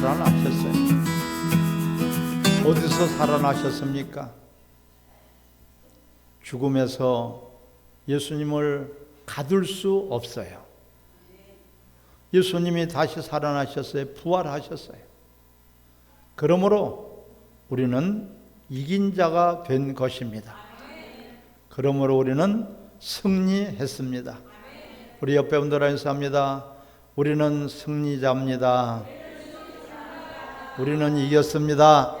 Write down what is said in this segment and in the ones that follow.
살아나셨어요. 어디서 살아나셨습니까? 죽음에서 예수님을 가둘 수 없어요. 예수님이 다시 살아나셨어요. 부활하셨어요. 그러므로 우리는 이긴 자가 된 것입니다. 그러므로 우리는 승리했습니다. 우리 옆에 분들과 인사합니다. 우리는 승리자입니다. 우리는 이겼습니다.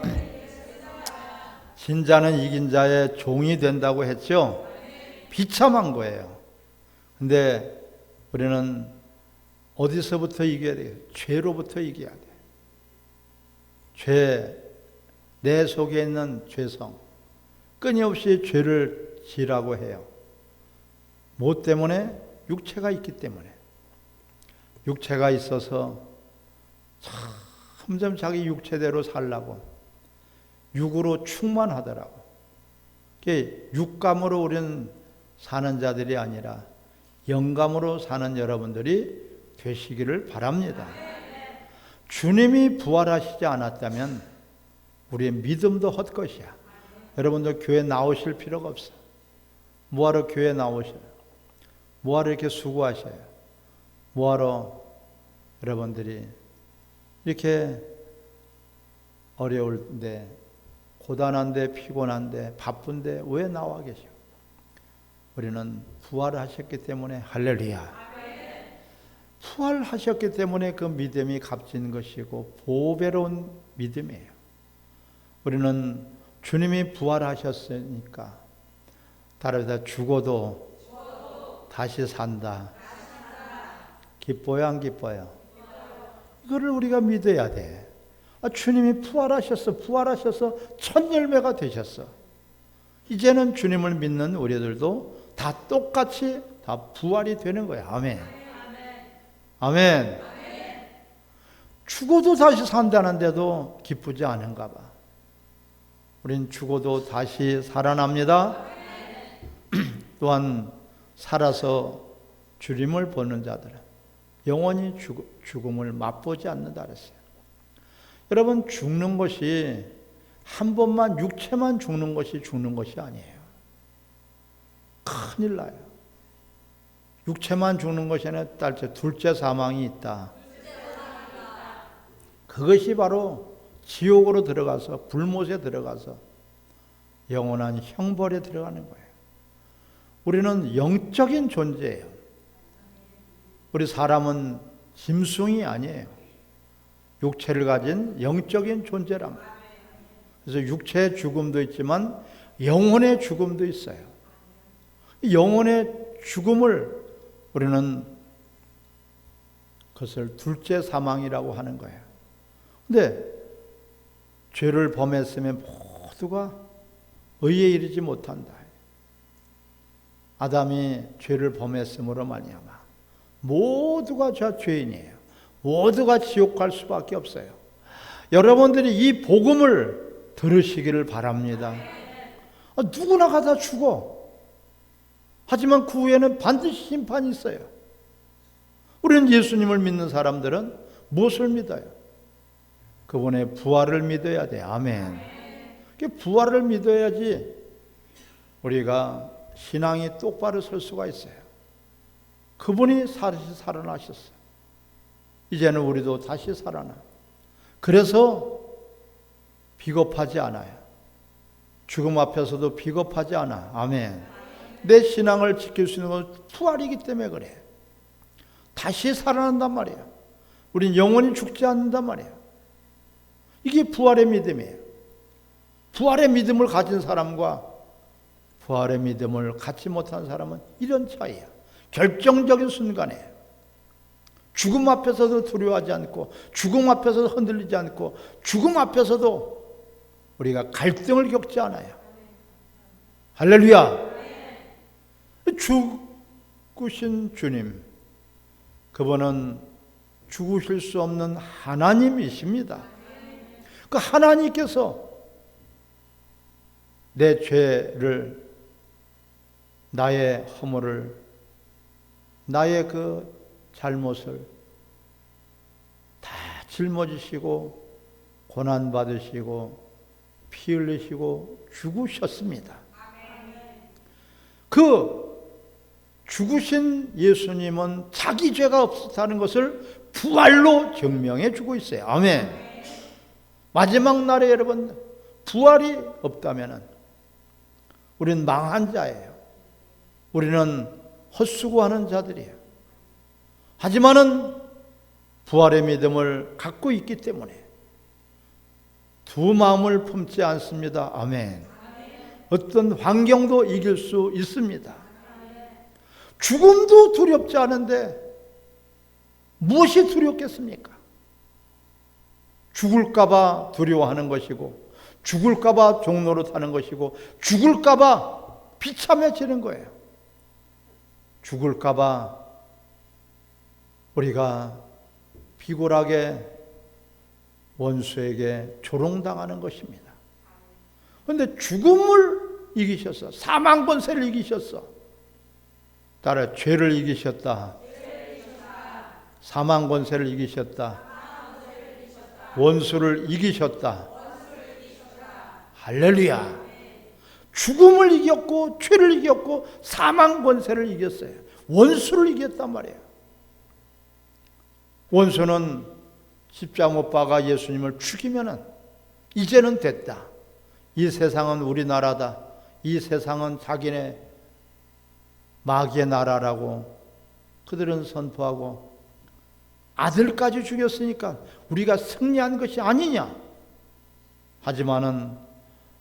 진자는 이긴 자의 종이 된다고 했죠. 비참한 거예요. 근데 우리는 어디서부터 이겨야 돼요? 죄로부터 이겨야 돼요. 죄, 내 속에 있는 죄성, 끊임없이 죄를 지라고 해요. 무엇 때문에? 육체가 있기 때문에. 육체가 있어서 점점 자기 육체대로 살라고 육으로 충만하더라고. 육감으로 우리는 사는 자들이 아니라 영감으로 사는 여러분들이 되시기를 바랍니다. 주님이 부활하시지 않았다면 우리의 믿음도 헛것이야. 여러분들 교회 나오실 필요가 없어. 뭐하러 교회 나오셔요? 뭐하러 이렇게 수고하셔요? 뭐하러 여러분들이 이렇게 어려울때, 고단한데, 피곤한데, 바쁜데 왜 나와 계셔? 우리는 부활하셨기 때문에 할렐루야. 부활하셨기 때문에 그 믿음이 값진 것이고 보배로운 믿음이에요. 우리는 주님이 부활하셨으니까 따라서 죽어도 다시 산다. 기뻐요, 안 기뻐요? 이거를 우리가 믿어야 돼. 주님이 부활하셔서 첫 열매가 되셨어. 이제는 주님을 믿는 우리들도 다 똑같이 다 부활이 되는 거야. 아멘. 아멘. 죽어도 다시 산다는데도 기쁘지 않은가 봐. 우린 죽어도 다시 살아납니다. 또한 살아서 주님을 보는 자들은 영원히 죽음을 맛보지 않는다 그랬어요. 여러분, 죽는 것이 한 번만 육체만 죽는 것이 아니에요. 큰일 나요. 육체만 죽는 것이 아니라 둘째 사망이 있다. 그것이 바로 지옥으로 들어가서 불못에 들어가서 영원한 형벌에 들어가는 거예요. 우리는 영적인 존재예요. 우리 사람은 짐승이 아니에요. 육체를 가진 영적인 존재란 말이에요. 그래서 육체의 죽음도 있지만 영혼의 죽음도 있어요. 영혼의 죽음을 우리는 그것을 둘째 사망이라고 하는 거예요. 근데 죄를 범했으면 모두가 의에 이르지 못한다. 아담이 죄를 범했으므로 말미암아 모두가 죄인이에요. 모두가 지옥 갈 수밖에 없어요. 여러분들이 이 복음을 들으시기를 바랍니다. 누구나 가다 죽어. 하지만 그 후에는 반드시 심판이 있어요. 우리는 예수님을 믿는 사람들은 무엇을 믿어요? 그분의 부활을 믿어야 돼. 아멘. 부활을 믿어야지 우리가 신앙이 똑바로 설 수가 있어요. 그분이 다시 살아나셨어. 이제는 우리도 다시 살아나. 그래서 비겁하지 않아요. 죽음 앞에서도 비겁하지 않아. 아멘. 내 신앙을 지킬 수 있는 건 부활이기 때문에 그래. 다시 살아난단 말이야. 우린 영원히 죽지 않는단 말이야. 이게 부활의 믿음이에요. 부활의 믿음을 가진 사람과 부활의 믿음을 갖지 못한 사람은 이런 차이야. 결정적인 순간에 죽음 앞에서도 두려워하지 않고 죽음 앞에서도 흔들리지 않고 죽음 앞에서도 우리가 갈등을 겪지 않아요. 할렐루야. 죽으신 주님, 그분은 죽으실 수 없는 하나님이십니다. 그 하나님께서 내 죄를, 나의 허물을, 나의 그 잘못을 다 짊어지시고 고난받으시고 피 흘리시고 죽으셨습니다. 그 죽으신 예수님은 자기 죄가 없었다는 것을 부활로 증명해 주고 있어요. 아멘. 마지막 날에 여러분 부활이 없다면 우리는 망한 자예요. 우리는 헛수고하는 자들이에요. 하지만은 부활의 믿음을 갖고 있기 때문에 두 마음을 품지 않습니다. 아멘. 어떤 환경도 이길 수 있습니다. 죽음도 두렵지 않은데 무엇이 두렵겠습니까? 죽을까봐 두려워하는 것이고, 죽을까봐 종로로 타는 것이고, 죽을까봐 비참해지는 거예요. 죽을까봐 우리가 비굴하게 원수에게 조롱당하는 것입니다. 그런데 죽음을 이기셨어. 사망 권세를 이기셨어. 따라 죄를 이기셨다. 사망 권세를 이기셨다. 원수를 이기셨다. 할렐루야. 죽음을 이겼고 죄를 이겼고 사망 권세를 이겼어요. 원수를 이겼단 말이에요. 원수는 십자가 못 박아 예수님을 죽이면은 이제는 됐다. 이 세상은 우리나라다. 이 세상은 자기네 마귀의 나라라고 그들은 선포하고 아들까지 죽였으니까 우리가 승리한 것이 아니냐. 하지만은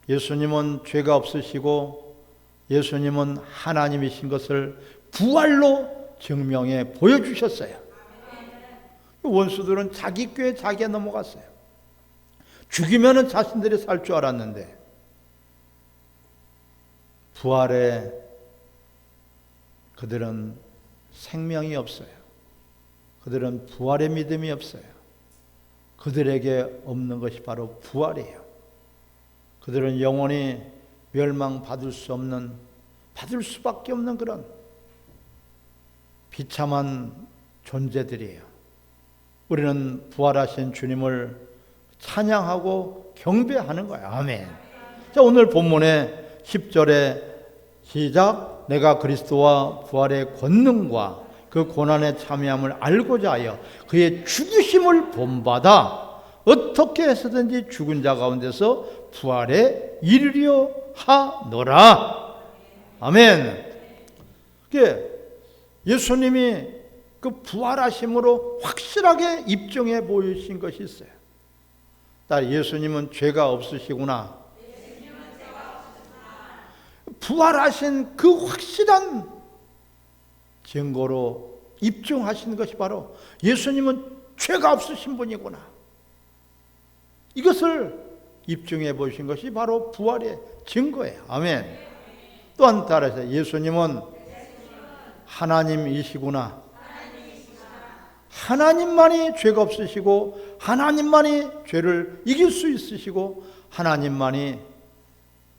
예수님은 죄가 없으시고 예수님은 하나님이신 것을 부활로 증명해 보여주셨어요. 원수들은 자기 꾀에 자기가 넘어갔어요. 죽이면은 자신들이 살 줄 알았는데 부활에 그들은 생명이 없어요. 그들은 부활의 믿음이 없어요. 그들에게 없는 것이 바로 부활이에요. 그들은 영원히 멸망받을 수 없는, 받을 수밖에 없는 그런 비참한 존재들이에요. 우리는 부활하신 주님을 찬양하고 경배하는 거예요. 아멘. 자, 오늘 본문의 10절에 시작. 내가 그리스도와 부활의 권능과 그 고난의 참여함을 알고자 하여 그의 죽으심을 본받아 어떻게 해서든지 죽은 자 가운데서 부활에 이르려 하노라. 아멘. 예수님이 그 부활하심으로 확실하게 입증해 보이신 것이 있어요. 예수님은 죄가 없으시구나. 부활하신 그 확실한 증거로 입증하신 것이 바로 예수님은 죄가 없으신 분이구나. 이것을 입증해 보신 것이 바로 부활의 증거예요. 아멘. 또한 따라서 예수님은 하나님이시구나. 하나님만이 죄가 없으시고 하나님만이 죄를 이길 수 있으시고 하나님만이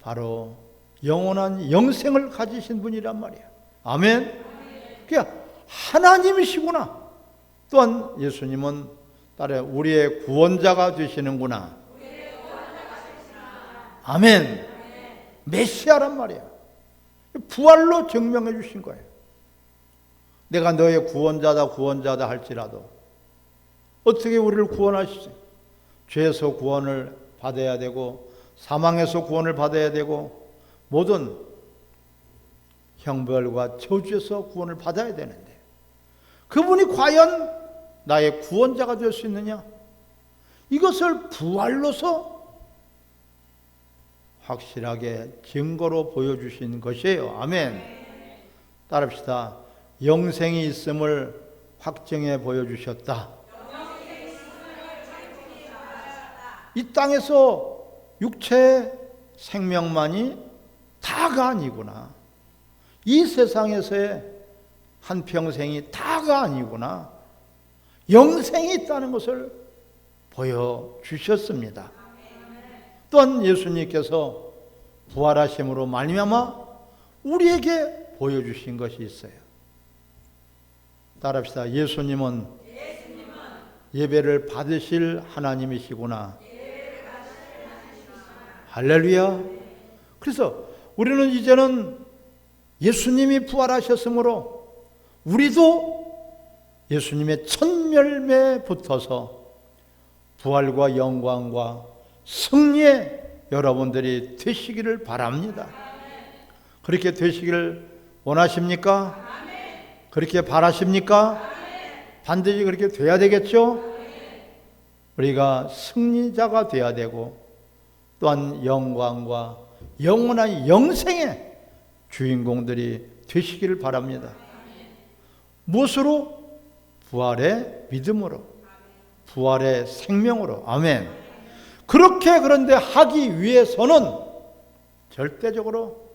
바로 영원한 영생을 가지신 분이란 말이에요. 아멘. 그러니까 하나님이시구나. 또한 예수님은 따라 우리의 구원자가 되시는구나. 아멘. 메시아란 말이에요. 부활로 증명해 주신 거예요. 내가 너의 구원자다 할지라도 어떻게 우리를 구원하시지? 죄에서 구원을 받아야 되고 사망에서 구원을 받아야 되고 모든 형벌과 저주에서 구원을 받아야 되는데 그분이 과연 나의 구원자가 될 수 있느냐? 이것을 부활로서 확실하게 증거로 보여주신 것이에요. 아멘. 따릅시다. 영생이 있음을 확증해 보여주셨다. 이 땅에서 육체의 생명만이 다가 아니구나. 이 세상에서의 한평생이 다가 아니구나. 영생이 있다는 것을 보여주셨습니다. 또한 예수님께서 부활하심으로 말미암아 우리에게 보여주신 것이 있어요. 따라합시다. 예수님은 예배를 받으실 하나님이시구나. 할렐루야. 그래서 우리는 이제는 예수님이 부활하셨으므로 우리도 예수님의 첫 열매에 붙어서 부활과 영광과 승리의 여러분들이 되시기를 바랍니다. 그렇게 되시기를 원하십니까? 그렇게 바라십니까? 반드시 그렇게 돼야 되겠죠? 우리가 승리자가 돼야 되고 또한 영광과 영원한 영생의 주인공들이 되시기를 바랍니다. 무엇으로? 부활의 믿음으로, 부활의 생명으로. 아멘. 그렇게 그런데 하기 위해서는 절대적으로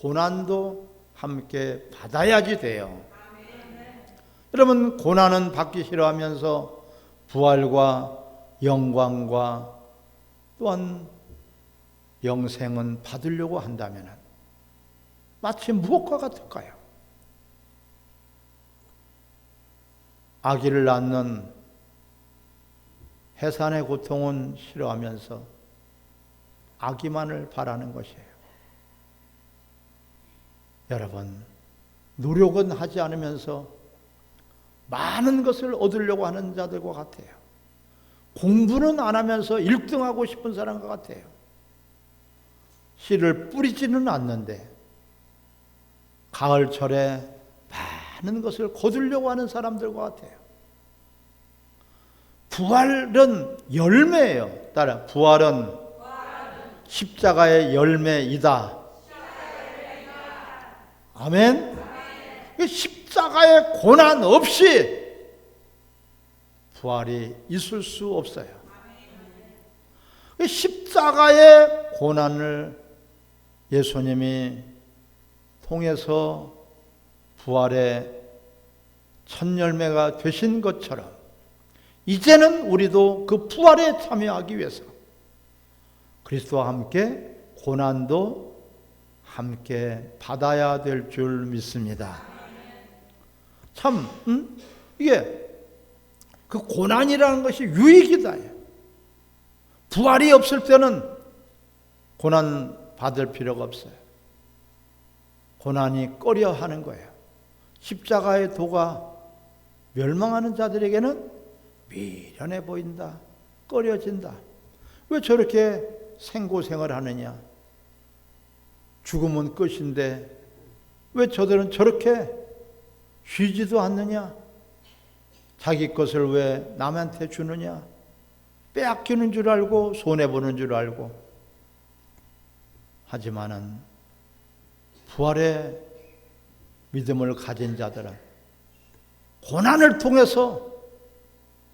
고난도 함께 받아야지 돼요. 여러분, 고난은 받기 싫어하면서 부활과 영광과 또한 영생은 받으려고 한다면 마치 무엇과 같을까요? 아기를 낳는 해산의 고통은 싫어하면서 아기만을 바라는 것이에요. 여러분, 노력은 하지 않으면서 많은 것을 얻으려고 하는 자들과 같아요. 공부는 안 하면서 1등하고 싶은 사람과 같아요. 씨를 뿌리지는 않는데 가을철에 많은 것을 거두려고 하는 사람들과 같아요. 부활은 열매예요. 따라, 부활은 십자가의 열매이다. 아멘. 십자가의 고난 없이 부활이 있을 수 없어요. 십자가의 고난을 예수님이 통해서 부활의 첫 열매가 되신 것처럼 이제는 우리도 그 부활에 참여하기 위해서 그리스도와 함께 고난도 함께 받아야 될 줄 믿습니다. 참 이게 그 고난이라는 것이 유익이다. 부활이 없을 때는 고난 받을 필요가 없어요. 고난이 꺼려 하는 거예요. 십자가의 도가 멸망하는 자들에게는 미련해 보인다. 꺼려진다. 왜 저렇게 생고생을 하느냐? 죽음은 끝인데 왜 저들은 저렇게 쉬지도 않느냐? 자기 것을 왜 남한테 주느냐? 빼앗기는 줄 알고 손해보는 줄 알고. 하지만은 부활의 믿음을 가진 자들은 고난을 통해서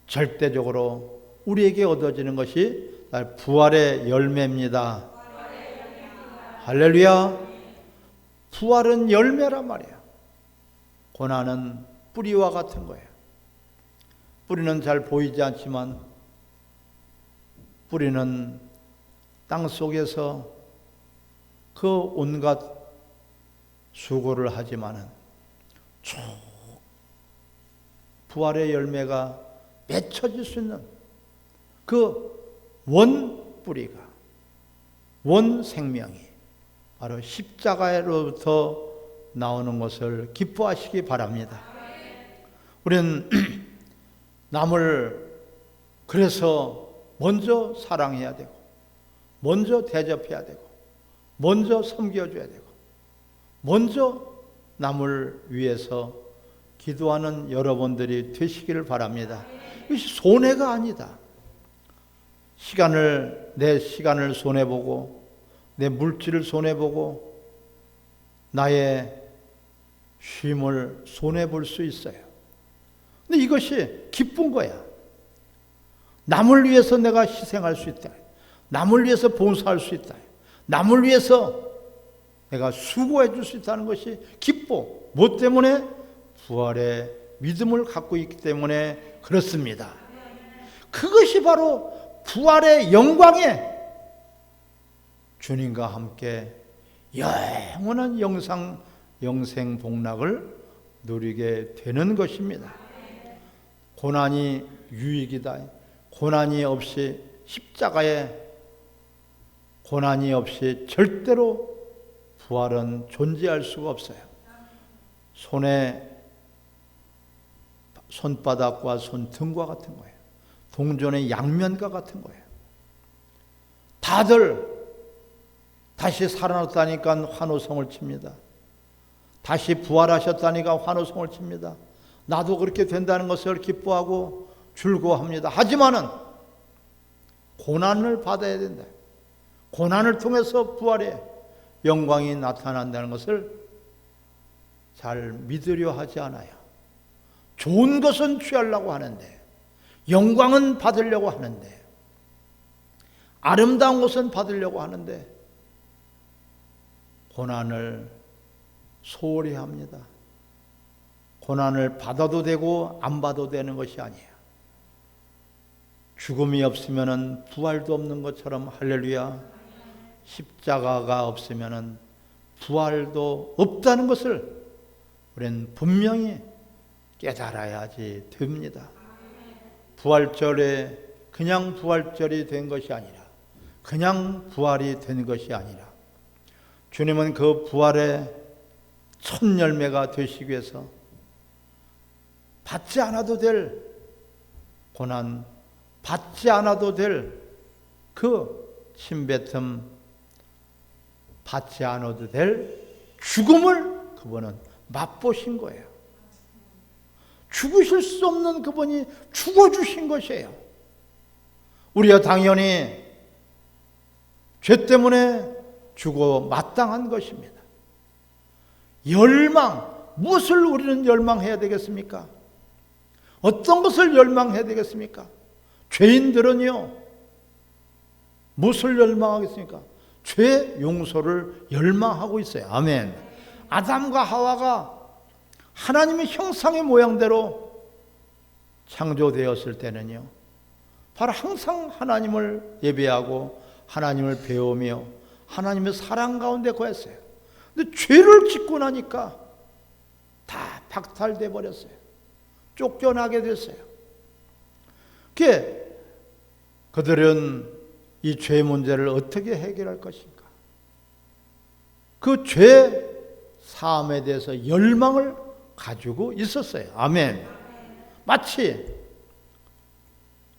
절대적으로 우리에게 얻어지는 것이 부활의 열매입니다. 할렐루야. 부활은 열매란 말이에요. 고난은 뿌리와 같은 거예요. 뿌리는 잘 보이지 않지만 뿌리는 땅 속에서 그 온갖 수고를 하지만은 쭉 부활의 열매가 맺혀질 수 있는 그 원 뿌리가, 원 생명이 바로 십자가로부터 나오는 것을 기뻐하시기 바랍니다. 우리는 남을 그래서 먼저 사랑해야 되고 먼저 대접해야 되고 먼저 섬겨줘야 되고 먼저 남을 위해서 기도하는 여러분들이 되시기를 바랍니다. 이것이 손해가 아니다. 내 시간을 손해보고 내 물질을 손해보고 나의 쉼을 손해볼 수 있어요. 근데 이것이 기쁜 거야. 남을 위해서 내가 희생할 수 있다. 남을 위해서 봉사할 수 있다. 남을 위해서 내가 수고해 줄 수 있다는 것이 기뻐. 무엇 때문에? 부활의 믿음을 갖고 있기 때문에 그렇습니다. 그것이 바로 부활의 영광에 주님과 함께 영원한 영생 복락을 누리게 되는 것입니다. 고난이 유익이다. 고난이 없이 십자가에 고난이 없이 절대로 부활은 존재할 수가 없어요. 손바닥과 손등과 같은 거예요. 동전의 양면과 같은 거예요. 다들 다시 살아났다니까 환호성을 칩니다. 다시 부활하셨다니까 환호성을 칩니다. 나도 그렇게 된다는 것을 기뻐하고 즐거워합니다. 하지만은 고난을 받아야 된다. 고난을 통해서 부활의 영광이 나타난다는 것을 잘 믿으려 하지 않아요. 좋은 것은 취하려고 하는데, 영광은 받으려고 하는데, 아름다운 것은 받으려고 하는데 고난을 소홀히 합니다. 고난을 받아도 되고 안 받아도 되는 것이 아니에요. 죽음이 없으면 부활도 없는 것처럼 할렐루야, 십자가가 없으면 부활도 없다는 것을 우리는 분명히 깨달아야지 됩니다. 부활절에 그냥 부활절이 된 것이 아니라, 그냥 부활이 된 것이 아니라, 주님은 그 부활의 첫 열매가 되시기 위해서 받지 않아도 될 고난, 받지 않아도 될 그 침뱉음, 받지 않아도 될 죽음을 그분은 맛보신 거예요. 죽으실 수 없는 그분이 죽어주신 것이에요. 우리가 당연히 죄 때문에 죽어 마땅한 것입니다. 열망, 무엇을 우리는 열망해야 되겠습니까? 어떤 것을 열망해야 되겠습니까? 죄인들은요, 무엇을 열망하겠습니까? 죄 용서를 열망하고 있어요. 아멘. 아담과 하와가 하나님의 형상의 모양대로 창조되었을 때는요, 바로 항상 하나님을 예배하고 하나님을 배우며 하나님의 사랑 가운데 거했어요. 근데 죄를 짓고 나니까 다 박탈돼 버렸어요. 쫓겨나게 됐어요. 그들은 이 죄 문제를 어떻게 해결할 것인가? 그 죄 사함에 대해서 열망을 가지고 있었어요. 아멘. 마치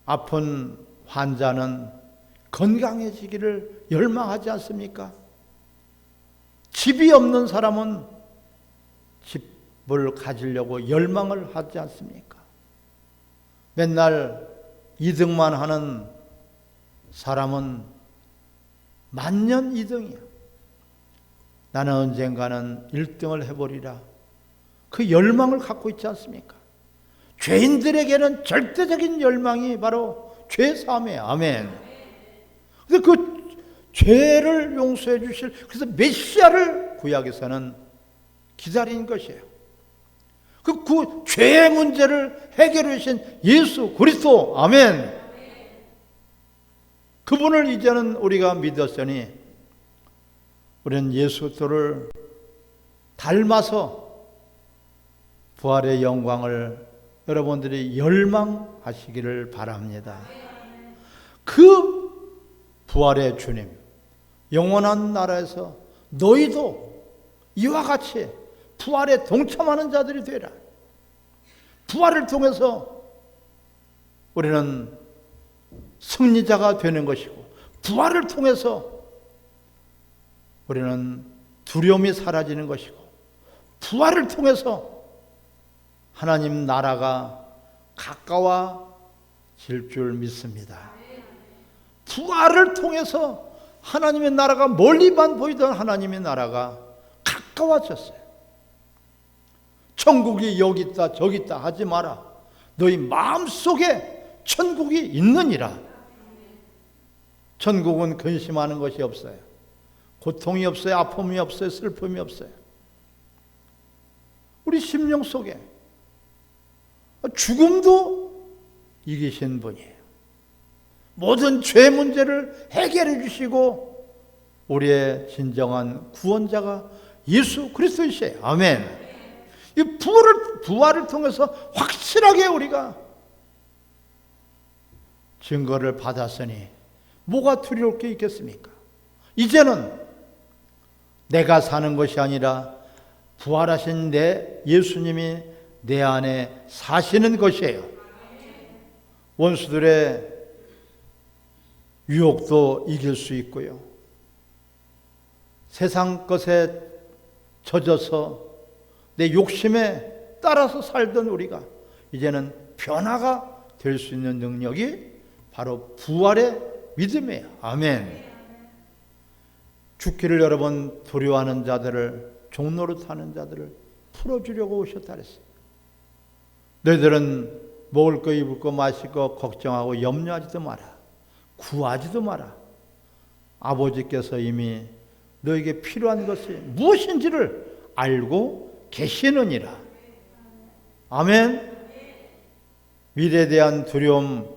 아픈 환자는 건강해지기를 열망하지 않습니까? 집이 없는 사람은 집을 가지려고 열망을 하지 않습니까? 맨날 2등만 하는 사람은 만년 2등이야. 나는 언젠가는 1등을 해보리라. 그 열망을 갖고 있지 않습니까? 죄인들에게는 절대적인 열망이 바로 죄사함이에요. 아멘. 그래서 그 죄를 용서해 주실, 그래서 메시아를 구약에서는 기다린 것이에요. 그 죄의 문제를 해결해 주신 예수 그리스도. 아멘. 그분을 이제는 우리가 믿었으니 우리는 예수 그리스도를 닮아서 부활의 영광을 여러분들이 열망하시기를 바랍니다. 그 부활의 주님, 영원한 나라에서 너희도 이와 같이 부활에 동참하는 자들이 되라. 부활을 통해서 우리는 승리자가 되는 것이고, 부활을 통해서 우리는 두려움이 사라지는 것이고, 부활을 통해서 하나님 나라가 가까워질 줄 믿습니다. 부활을 통해서 하나님의 나라가 멀리만 보이던 하나님의 나라가 가까워졌어요. 천국이 여기 있다 저기 있다 하지 마라. 너희 마음속에 천국이 있느니라. 천국은 근심하는 것이 없어요. 고통이 없어요. 아픔이 없어요. 슬픔이 없어요. 우리 심령 속에 죽음도 이기신 분이에요. 모든 죄 문제를 해결해 주시고 우리의 진정한 구원자가 예수 그리스도이시에요. 아멘. 이 부활을 통해서 확실하게 우리가 증거를 받았으니 뭐가 두려울 게 있겠습니까? 이제는 내가 사는 것이 아니라 부활하신 내 예수님이 내 안에 사시는 것이에요. 원수들의 유혹도 이길 수 있고요. 세상 것에 젖어서 내 욕심에 따라서 살던 우리가 이제는 변화가 될 수 있는 능력이 바로 부활의 믿음이에요. 아멘. 죽기를 여러 번 두려워하는 자들을, 종노릇하는 자들을 풀어주려고 오셨다 그랬어요. 너희들은 먹을 거, 입을 거, 마실 거 걱정하고 염려하지도 마라. 구하지도 마라. 아버지께서 이미 너에게 필요한 것이 무엇인지를 알고 계시느니라. 아멘. 미래에 대한 두려움,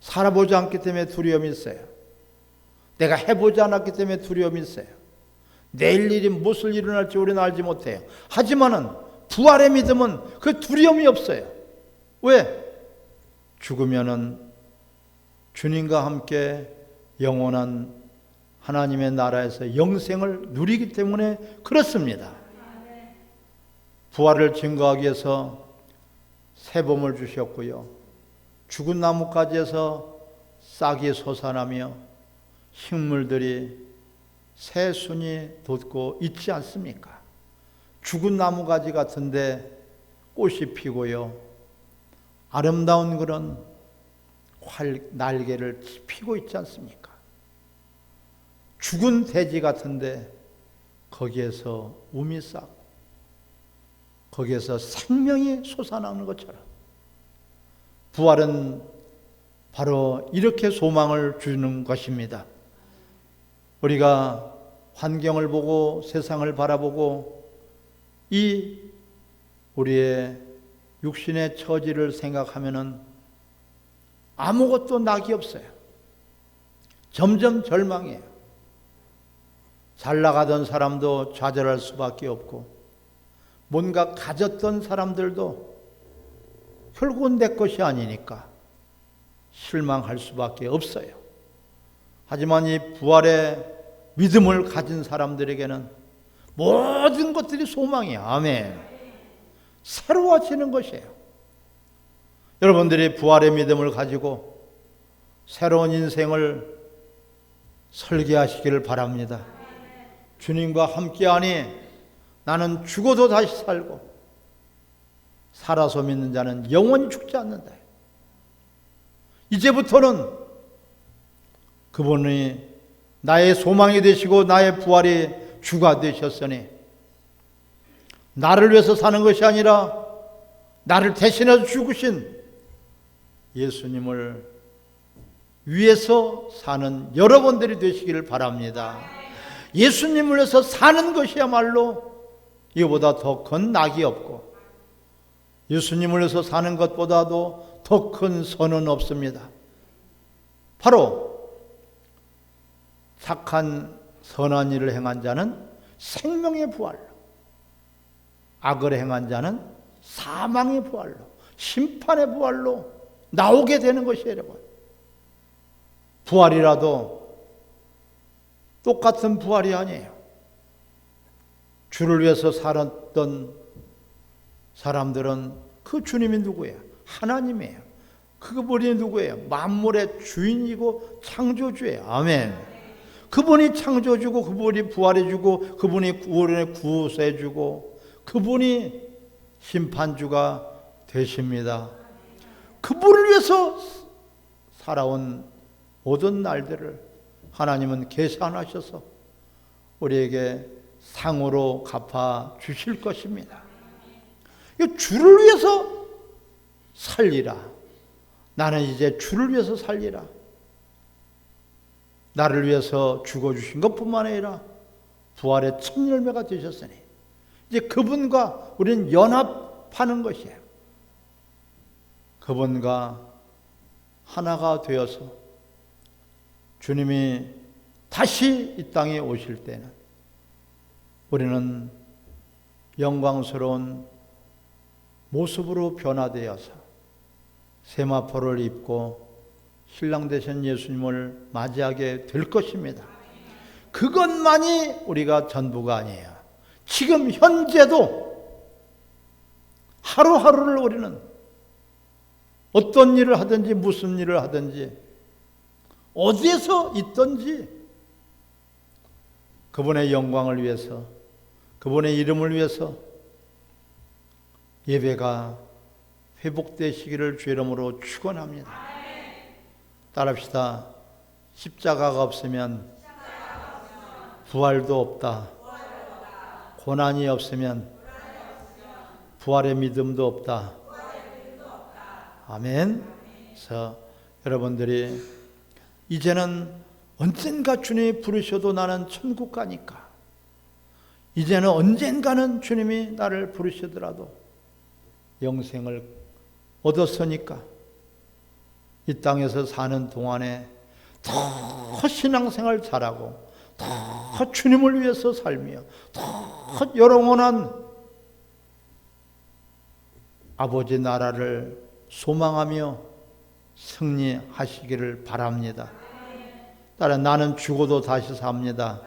살아보지 않기 때문에 두려움이 있어요. 내가 해보지 않았기 때문에 두려움이 있어요. 내일 일이 무엇을 일어날지 우리는 알지 못해요. 하지만은 부활의 믿음은 그 두려움이 없어요. 왜? 죽으면은 주님과 함께 영원한 하나님의 나라에서 영생을 누리기 때문에 그렇습니다. 부활을 증거하기 위해서 새봄을 주셨고요. 죽은 나뭇가지에서 싹이 솟아나며 식물들이 새순이 돋고 있지 않습니까? 죽은 나무가지 같은데 꽃이 피고요. 아름다운 그런 날개를 피고 있지 않습니까? 죽은 돼지 같은데 거기에서 움이 싹, 거기에서 생명이 솟아나는 것처럼 부활은 바로 이렇게 소망을 주는 것입니다. 우리가 환경을 보고 세상을 바라보고 이 우리의 육신의 처지를 생각하면은 아무것도 낙이 없어요. 점점 절망해요. 잘 나가던 사람도 좌절할 수밖에 없고 뭔가 가졌던 사람들도 결국은 내 것이 아니니까 실망할 수밖에 없어요. 하지만 이 부활의 믿음을 가진 사람들에게는 모든 것들이 소망이에요. 아멘. 새로워지는 것이에요. 여러분들이 부활의 믿음을 가지고 새로운 인생을 설계하시기를 바랍니다. 주님과 함께하니 나는 죽어도 다시 살고 살아서 믿는 자는 영원히 죽지 않는다. 이제부터는 그분이 나의 소망이 되시고 나의 부활이 주가 되셨으니 나를 위해서 사는 것이 아니라 나를 대신해서 죽으신 예수님을 위해서 사는 여러분들이 되시기를 바랍니다. 예수님을 위해서 사는 것이야말로 이보다 더 큰 낙이 없고 예수님을 위해서 사는 것보다도 더 큰 선은 없습니다. 바로 착한 선한 일을 행한 자는 생명의 부활로, 악을 행한 자는 사망의 부활로, 심판의 부활로 나오게 되는 것이에요. 여러분, 부활이라도 똑같은 부활이 아니에요. 주를 위해서 살았던 사람들은 그 주님이 누구예요? 하나님이에요. 그분이 누구예요? 만물의 주인이고 창조주예요. 아멘. 그분이 창조주고 그분이 부활해주고 그분이 구원해주고 그분이 심판주가 되십니다. 그분을 위해서 살아온 모든 날들을 하나님은 계산하셔서 우리에게 상으로 갚아 주실 것입니다. 주를 위해서 살리라. 나는 이제 주를 위해서 살리라. 나를 위해서 죽어주신 것뿐만 아니라 부활의 첫 열매가 되셨으니 이제 그분과 우리는 연합하는 것이에요. 그분과 하나가 되어서 주님이 다시 이 땅에 오실 때는 우리는 영광스러운 모습으로 변화되어서 세마포를 입고 신랑 되신 예수님을 맞이하게 될 것입니다. 그것만이 우리가 전부가 아니에요. 지금 현재도 하루하루를 우리는 어떤 일을 하든지 무슨 일을 하든지 어디에서 있든지 그분의 영광을 위해서, 그분의 이름을 위해서 예배가 회복되시기를 주 이름으로 축원합니다. 따라합시다. 십자가가 없으면 부활도 없다. 고난이 없으면 부활의 믿음도 없다. 아멘. 그래서 여러분들이 이제는 언젠가 주님이 부르셔도 나는 천국 가니까, 이제는 언젠가는 주님이 나를 부르시더라도 영생을 얻었으니까 이 땅에서 사는 동안에 더 신앙생활 잘하고 더 주님을 위해서 살며 더 영원한 아버지 나라를 소망하며 승리하시기를 바랍니다. 따라 나는 죽어도 다시 삽니다.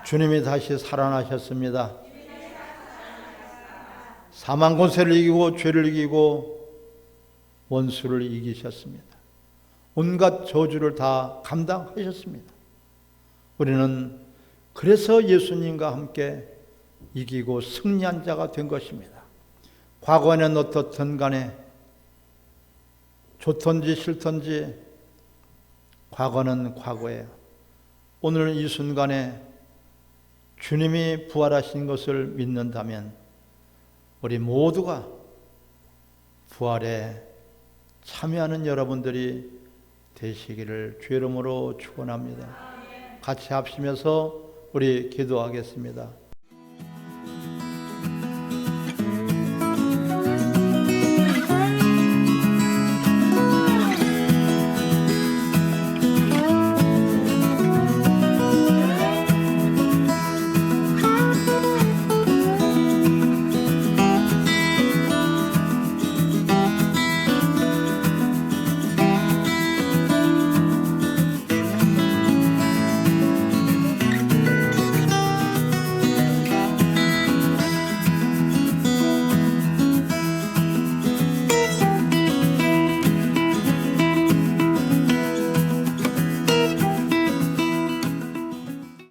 주님이 다시 살아나셨습니다. 사망 권세를 이기고 죄를 이기고 원수를 이기셨습니다. 온갖 저주를 다 감당하셨습니다. 우리는 그래서 예수님과 함께 이기고 승리한 자가 된 것입니다. 과거에는 어떻든 간에 좋든지 싫든지 과거는 과거예요. 오늘 이 순간에 주님이 부활하신 것을 믿는다면 우리 모두가 부활에 참여하는 여러분들이 되시기를 주 이름으로 축원합니다. 같이 합심해서 우리 기도하겠습니다.